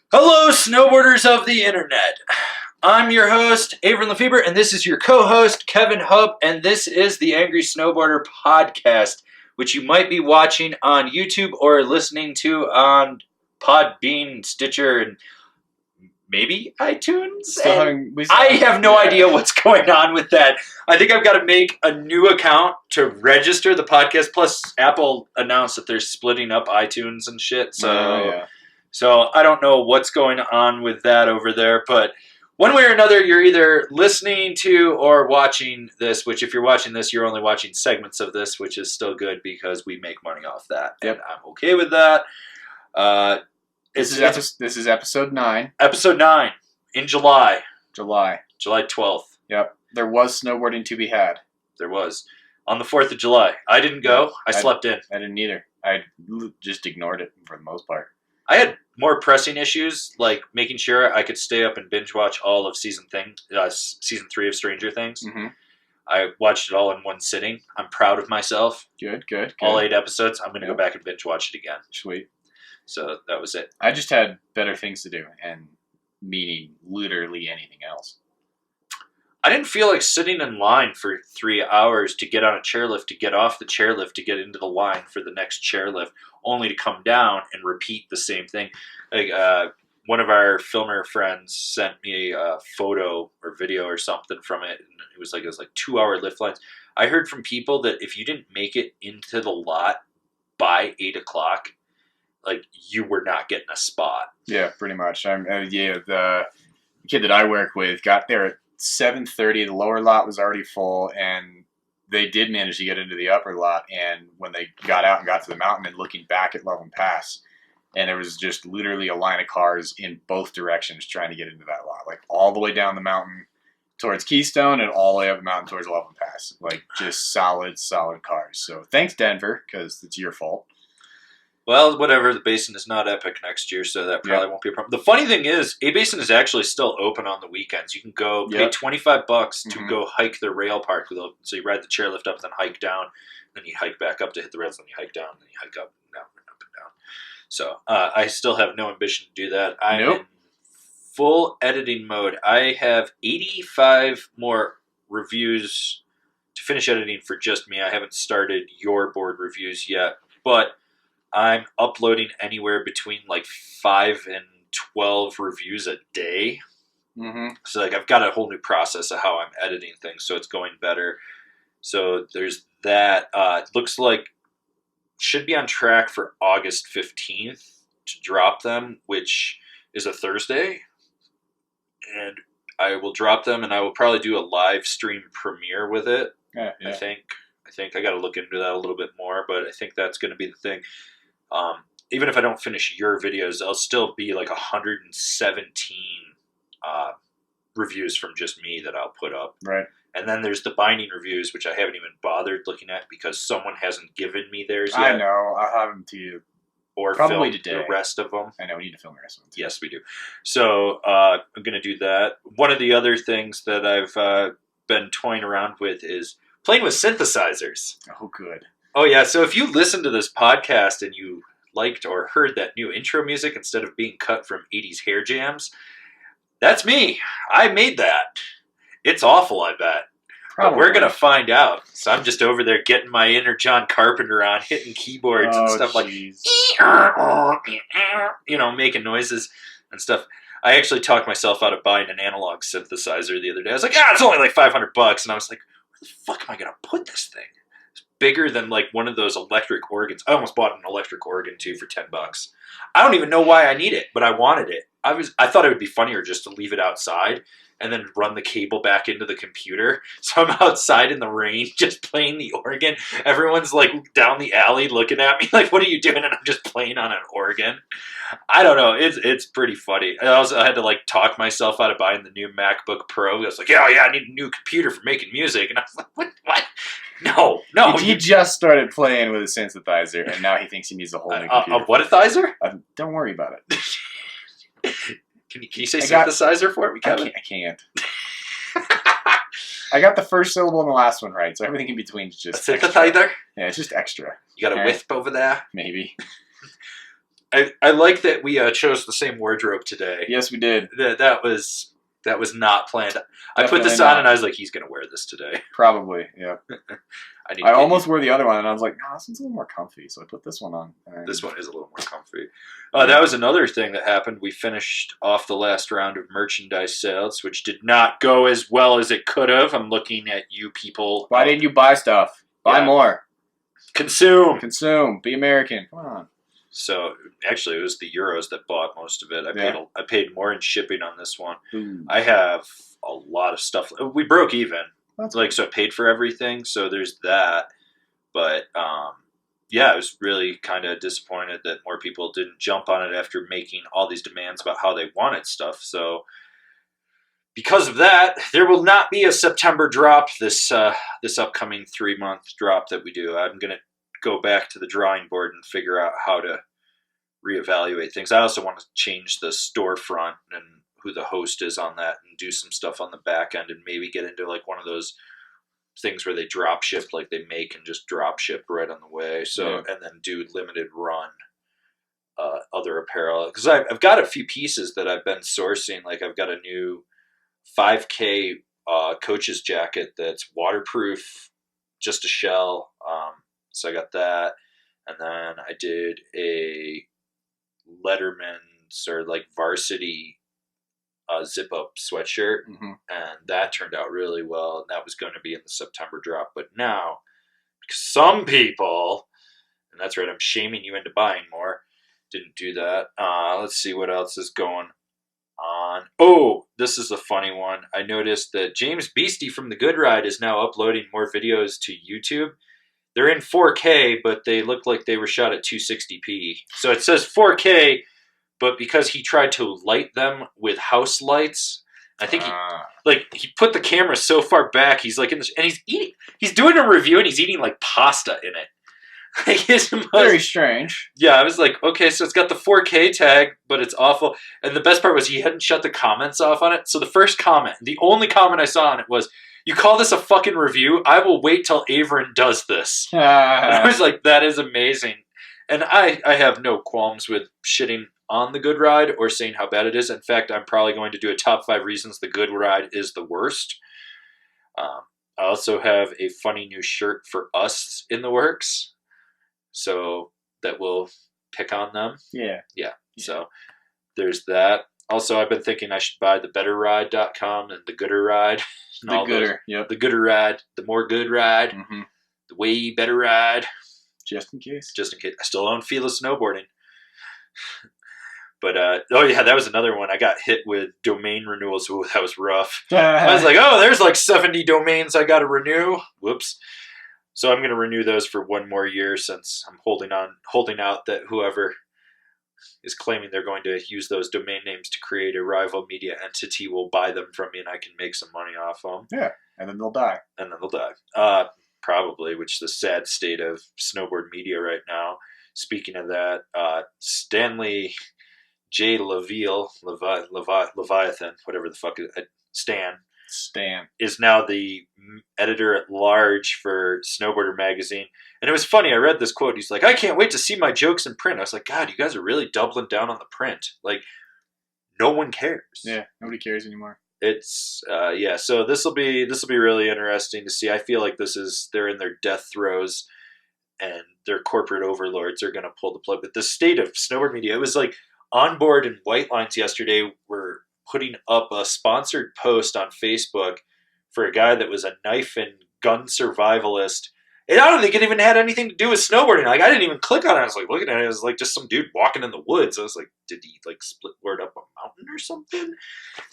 Hello, snowboarders of the internet. I'm your host, Avron Lefebvre, and this is your co-host, Kevin Hub, and this is the Angrysnowboarder Podcast, which you might be watching on YouTube or listening to on Podbean, Stitcher, and maybe iTunes? I have no idea what's going on with that. I think I've got to make a new account to register the podcast, plus Apple announced that they're splitting up iTunes and shit, So I don't know what's going on with that over there, but one way or another, you're either listening to or watching this, which if you're watching this, you're only watching segments of this, which is still good because we make money off that. Yep. And I'm okay with that. This is episode 9. Episode 9 in July. July 12th. Yep. There was snowboarding to be had. There was. On the 4th of July. I didn't go. I slept in. I didn't either. I just ignored it for the most part. I had more pressing issues, like making sure I could stay up and binge watch all of season 3 of Stranger Things. Mm-hmm. I watched it all in one sitting. I'm proud of myself. Good. All 8 episodes. I'm going to go back and binge watch it again. Sweet. So that was it. I just had better things to do, and meaning literally anything else. I didn't feel like sitting in line for 3 hours to get on a chairlift, to get off the chairlift, to get into the line for the next chairlift, only to come down and repeat the same thing. Like one of our filmer friends sent me a photo or video or something from it, and it was like 2-hour lift lines. I heard from people that if you didn't make it into the lot by 8 o'clock, like you were not getting a spot. Yeah, pretty much. The kid that I work with got there at 7:30. The lower lot was already full, and they did manage to get into the upper lot. And when they got out and got to the mountain and looking back at Love and Pass, and there was just literally a line of cars in both directions trying to get into that lot, like all the way down the mountain towards Keystone and all the way up the mountain towards Love and Pass. Like just solid cars. So thanks, Denver, because it's your fault. Well, whatever. The basin is not epic next year, so that probably won't be a problem. The funny thing is, A-Basin is actually still open on the weekends. You can go pay $25 to go hike the rail park. So you ride the chairlift up, then hike down, then you hike back up to hit the rails, then you hike down, then you hike up and down and up and down. So I still have no ambition to do that. I'm in full editing mode. I have 85 more reviews to finish editing for just me. I haven't started your board reviews yet, but I'm uploading anywhere between like 5 and 12 reviews a day. Mm-hmm. So like I've got a whole new process of how I'm editing things, so it's going better. So there's that. It looks like should be on track for August 15th to drop them, which is a Thursday. And I will drop them, and I will probably do a live stream premiere with it. Yeah. I think I got to look into that a little bit more, but I think that's going to be the thing. Even if I don't finish your videos, I'll still be like 117 reviews from just me that I'll put up. Right. And then there's the binding reviews, which I haven't even bothered looking at because someone hasn't given me theirs yet. I know. I'll have them to you. Or probably film today. The rest of them. I know. We need to film the rest of them too. Yes, we do. So I'm going to do that. One of the other things that I've been toying around with is playing with synthesizers. Oh, good. Oh, yeah. So if you listen to this podcast and you liked or heard that new intro music instead of being cut from 80s hair jams, that's me. I made that. It's awful, I bet. Probably. But we're going to find out. So I'm just over there getting my inner John Carpenter on, hitting keyboards and stuff geez. like, making noises and stuff. I actually talked myself out of buying an analog synthesizer the other day. I was like, it's only like $500. And I was like, where the fuck am I going to put this thing? It's bigger than like one of those electric organs. I almost bought an electric organ too for $10. I don't even know why I need it, but I wanted it. I thought it would be funnier just to leave it outside and then run the cable back into the computer. So I'm outside in the rain just playing the organ. Everyone's like down the alley looking at me like, what are you doing? And I'm just playing on an organ. I don't know. It's pretty funny. I had to like talk myself out of buying the new MacBook Pro. I was like, yeah, I need a new computer for making music. And I was like, what? No. He just started playing with a synthesizer, and now he thinks he needs a whole new computer. A what-ithizer? Don't worry about it. Can you say synthesizer for me, Kevin? I can't. I got the first syllable and the last one right, so everything in between is just a synthesizer? Yeah, it's just extra. You got a wisp over there? Maybe. I like that we chose the same wardrobe today. Yes, we did. That was not planned. I put Definitely this not. on and I was like, he's gonna wear this today. Probably, yeah. I almost wore the other one, and I was like, no, this one's a little more comfy, so I put this one on. This one is a little more comfy. That was another thing that happened. We finished off the last round of merchandise sales, which did not go as well as it could have. I'm looking at you people. Why didn't you buy stuff? Buy more. Consume. Be American. Come on. So actually, it was the Euros that bought most of it. I paid more in shipping on this one. Ooh. I have a lot of stuff. We broke even. That's so it paid for everything. So there's that. But I was really kind of disappointed that more people didn't jump on it after making all these demands about how they wanted stuff. So because of that, there will not be a September drop this upcoming 3-month drop that we do. I'm going to go back to the drawing board and figure out how to reevaluate things. I also want to change the storefront and who the host is on that and do some stuff on the back end and maybe get into like one of those things where they drop ship, like they make and just drop ship right on the way. So, and then do limited run other apparel. Because I've got a few pieces that I've been sourcing. Like I've got a new 5K coach's jacket that's waterproof, just a shell. So I got that. And then I did a Letterman's or like varsity zip up sweatshirt, and that turned out really well. And that was going to be in the September drop, but now because some people, and that's right, I'm shaming you into buying more, didn't do that. Let's see what else is going on. Oh, this is a funny one. I noticed that James Beastie from The Good Ride is now uploading more videos to YouTube. They're in 4K, but they look like they were shot at 260p. So it says 4K, but because he tried to light them with house lights, I think he put the camera so far back. He's like in this, and he's doing a review, and he's eating like pasta in it. Like it's very strange. Yeah, I was like, okay, so it's got the 4K tag, but it's awful. And the best part was he hadn't shut the comments off on it. So the first comment, the only comment I saw on it was, "You call this a fucking review? I will wait till Averin does this." And I was like, that is amazing. And I have no qualms with shitting on The Good Ride or saying how bad it is. In fact, I'm probably going to do a top 5 reasons The Good Ride is the worst. I also have a funny new shirt for us in the works, so that we'll pick on them. Yeah. So there's that. Also, I've been thinking I should buy the betterride.com and the Gooder Ride. The Gooder, yep. The Gooder Ride, the more good ride, the way better ride. Just in case. I still own Fila Snowboarding. But, that was another one. I got hit with domain renewals. Ooh, that was rough. I was like, there's like 70 domains I got to renew. Whoops. So I'm going to renew those for one more year since I'm holding out that whoever is claiming they're going to use those domain names to create a rival media entity will buy them from me and I can make some money off them. Yeah, and then they'll die. Probably, which is the sad state of snowboard media right now. Speaking of that, Stanley J. Leviathan, whatever the fuck is Stan, is now the editor at large for Snowboarder magazine. And it was funny, I read this quote, he's like, "I can't wait to see my jokes in print." I was like, God, you guys are really doubling down on the print. Like, no one cares. Yeah, nobody cares anymore. It's so this will be really interesting to see. I feel like they're in their death throes and their corporate overlords are going to pull the plug. But the state of snowboard media, it was like Onboard and White Lines yesterday were putting up a sponsored post on Facebook for a guy that was a knife and gun survivalist. And I don't think it even had anything to do with snowboarding. Like, I didn't even click on it. I was like looking at it. It was like just some dude walking in the woods. I was like, did he like split word up a mountain or something?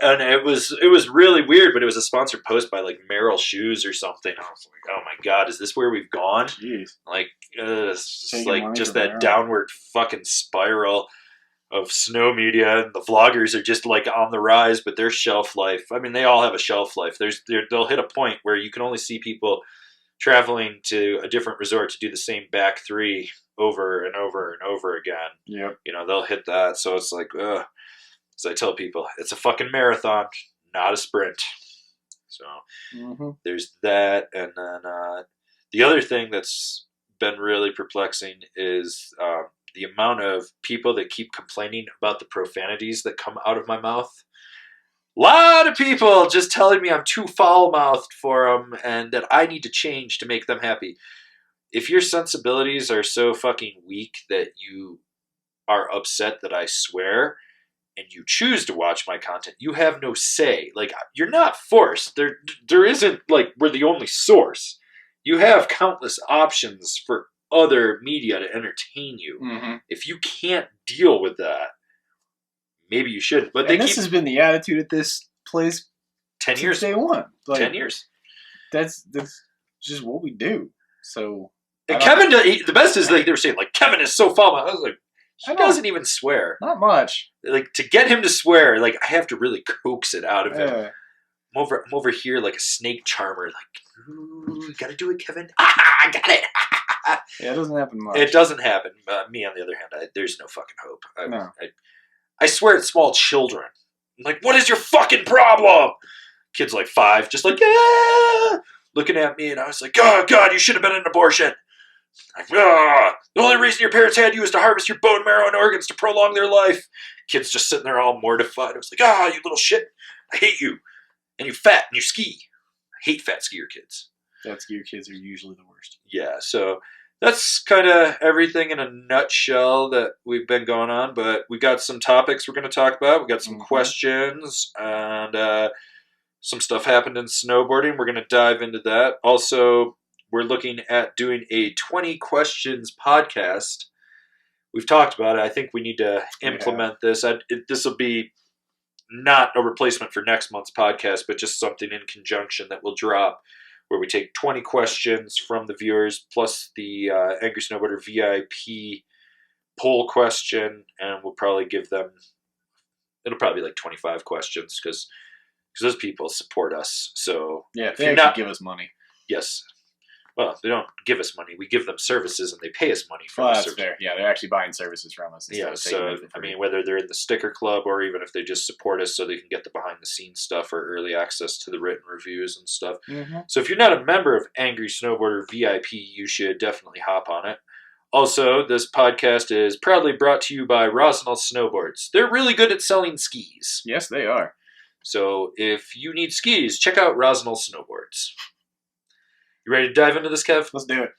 And it was really weird, but it was a sponsored post by like Merrill Shoes or something. I was like, oh my God, is this where we've gone? Jeez. Like, it's just like just that downward fucking spiral of snow media, and the vloggers are just like on the rise, but their shelf life, I mean, they all have a shelf life. They'll hit a point where you can only see people traveling to a different resort to do the same back 3 over and over and over again. Yep. You know, they'll hit that. So it's like, as I tell people, it's a fucking marathon, not a sprint. So there's that. And then the other thing that's been really perplexing is the amount of people that keep complaining about the profanities that come out of my mouth. A lot of people just telling me I'm too foul-mouthed for them and that I need to change to make them happy. If your sensibilities are so fucking weak that you are upset that I swear and you choose to watch my content, you have no say. Like, you're not forced. There isn't, like, we're the only source. You have countless options for other media to entertain you. Mm-hmm. If you can't deal with that, maybe you shouldn't. But this has been the attitude at this place 10 years. Since day one. Like, 10 years. That's just what we do. So, and Kevin, the best is like they were saying, like, Kevin is so foul. I was like, he doesn't even swear. Not much. Like, to get him to swear, like, I have to really coax it out of him. I'm over here like a snake charmer. Like, ooh, you gotta do it, Kevin. I got it. Yeah, it doesn't happen much. It doesn't happen. Me, on the other hand, there's no fucking hope. No. I swear at small children. I'm like, what is your fucking problem? Kids like 5, just like, yeah, looking at me, and I was like, oh, God, you should have been an abortion. Like, the only reason your parents had you is to harvest your bone marrow and organs to prolong their life. Kids just sitting there all mortified. I was like, you little shit. I hate you. And you fat and you ski. I hate fat skier kids. Fat skier kids are usually the worst. Yeah, so that's kind of everything in a nutshell that we've been going on. But we got some topics we're going to talk about. We got some questions, and some stuff happened in snowboarding. We're going to dive into that. Also, we're looking at doing a 20 questions podcast. We've talked about it. I think we need to implement this. This will be not a replacement for next month's podcast, but just something in conjunction that will drop, where we take 20 questions from the viewers plus the Angry Snowboarder VIP poll question, and we'll probably give them, it'll probably be like 25 questions because those people support us. So yeah, they actually give us money. Yes. Well, they don't give us money. We give them services, and they pay us money for that's services. fair. Yeah, they're actually buying services from us. Yeah, so, I mean, whether they're in the sticker club or even if they just support us so they can get the behind-the-scenes stuff or early access to the written reviews and stuff. Mm-hmm. So if you're not a member of Angry Snowboarder VIP, you should definitely hop on it. Also, this podcast is proudly brought to you by Rosnell Snowboards. They're really good at selling skis. Yes, they are. So if you need skis, check out Rosnell Snowboards. You ready to dive into this, Kev? Let's do it.